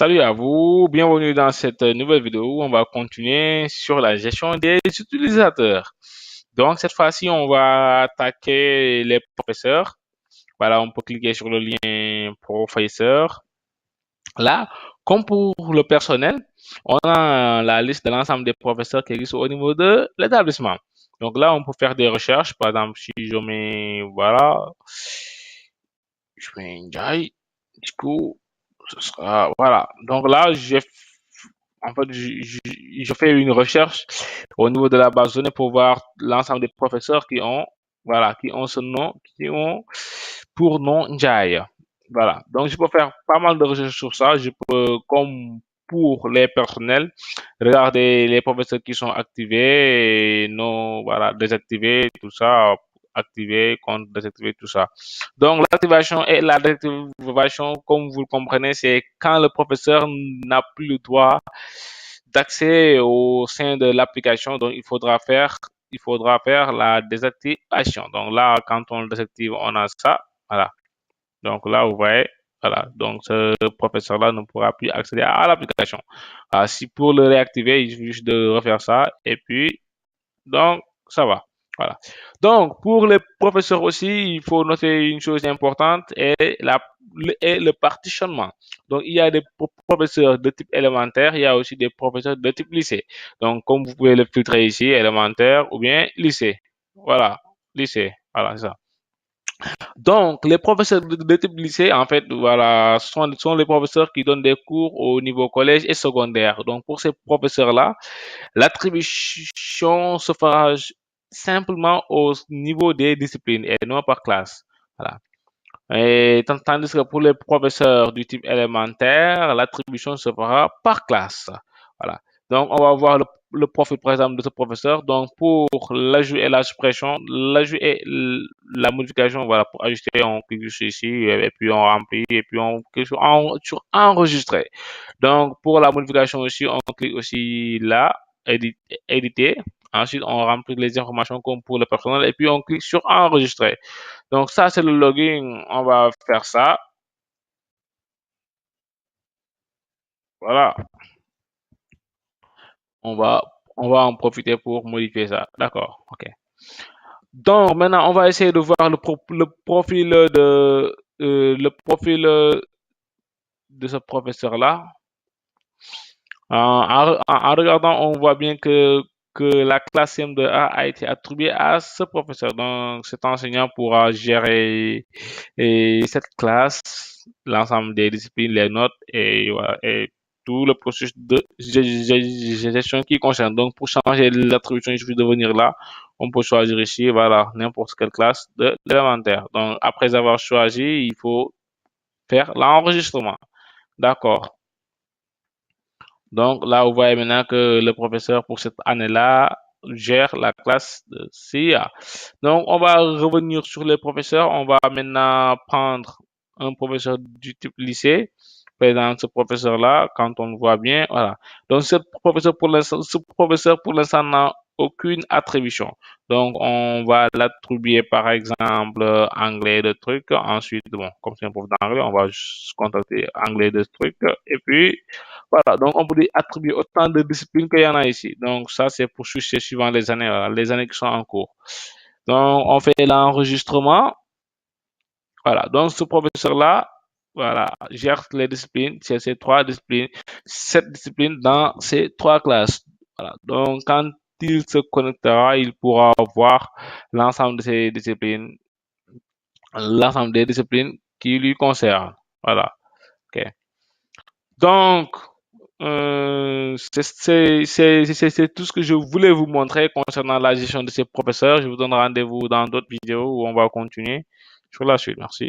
Salut à vous, bienvenue dans cette nouvelle vidéo où on va continuer sur la gestion des utilisateurs. Donc cette fois-ci, on va attaquer les professeurs. Voilà, on peut cliquer sur le lien professeur. Là, comme pour le personnel, on a la liste de l'ensemble des professeurs qui existent au niveau de l'établissement. Donc là, on peut faire des recherches. Par exemple, si je mets, voilà, je mets Ndiaye, du coup, ce sera, voilà. Donc là, en fait, je fais une recherche au niveau de la base de données pour voir l'ensemble des professeurs qui ont, voilà, qui ont ce nom, qui ont pour nom Ndiaye. Voilà. Donc, je peux faire pas mal de recherches sur ça. Je peux, comme pour les personnels, regarder les professeurs qui sont activés et non, voilà, désactivés, tout ça, activer, contre, désactiver, tout ça. Donc, l'activation et la désactivation, comme vous le comprenez, c'est quand le professeur n'a plus le droit d'accès au sein de l'application. Donc, il faudra faire la désactivation. Donc là, quand on le désactive, on a ça. Voilà. Donc là, vous voyez, voilà. Donc, ce professeur-là ne pourra plus accéder à l'application. Si pour le réactiver, il suffit juste de refaire ça. Et puis, donc, ça va. Voilà. Donc, pour les professeurs aussi, il faut noter une chose importante et le partitionnement. Donc, il y a des professeurs de type élémentaire, il y a aussi des professeurs de type lycée. Donc, comme vous pouvez le filtrer ici, élémentaire ou bien lycée. Voilà, lycée. Voilà, c'est ça. Donc, les professeurs de type lycée, en fait, voilà, sont les professeurs qui donnent des cours au niveau collège et secondaire. Donc, pour ces professeurs-là, l'attribution se fera simplement au niveau des disciplines et non par classe. Voilà. Et tandis que pour les professeurs du type élémentaire, l'attribution se fera par classe. Voilà. Donc, on va voir le profil, par exemple, de ce professeur. Donc, pour l'ajout et la suppression, l'ajout et la modification, voilà, pour ajuster, on clique juste ici, et puis on remplit, et puis on clique sur enregistrer. Donc, pour la modification aussi, on clique aussi là, éditer. Ensuite, on remplit les informations comme pour le personnel, et puis on clique sur enregistrer. Donc ça, c'est le login. On va faire ça. Voilà. On va, on va en profiter pour modifier ça. D'accord. OK. Donc maintenant, on va essayer de voir le profil de ce professeur-là. En regardant, on voit bien que la classe CM2A a été attribuée à ce professeur. Donc, cet enseignant pourra gérer cette classe, l'ensemble des disciplines, les notes et, voilà, et tout le processus de gestion qui concerne. Donc, pour changer l'attribution, il suffit de venir là. On peut choisir ici, voilà, n'importe quelle classe de l'élémentaire. Donc, après avoir choisi, il faut faire l'enregistrement. D'accord. Donc là, vous voyez maintenant que le professeur pour cette année-là gère la classe de CIA. Donc, on va revenir sur les professeurs. On va maintenant prendre un professeur du type lycée. Par exemple, ce professeur-là, quand on le voit bien, voilà. Donc, ce professeur pour l'instant n'a aucune attribution. Donc, on va l'attribuer, par exemple, anglais de truc. Ensuite, bon, comme c'est un prof d'anglais, on va juste contacter anglais de truc. Et puis, voilà, donc on peut attribuer autant de disciplines qu'il y en a ici. Donc ça, c'est pour switcher suivant les années, voilà, les années qui sont en cours. Donc on fait l'enregistrement. Voilà, donc ce professeur-là, voilà, gère les disciplines, c'est ces trois disciplines, sept disciplines dans ces trois classes. Voilà, donc quand il se connectera, il pourra voir l'ensemble de ces disciplines, l'ensemble des disciplines qui lui concernent. Voilà, ok. Donc, c'est tout ce que je voulais vous montrer concernant la gestion de ces professeurs. Je vous donne rendez-vous dans d'autres vidéos où on va continuer sur la suite. Merci.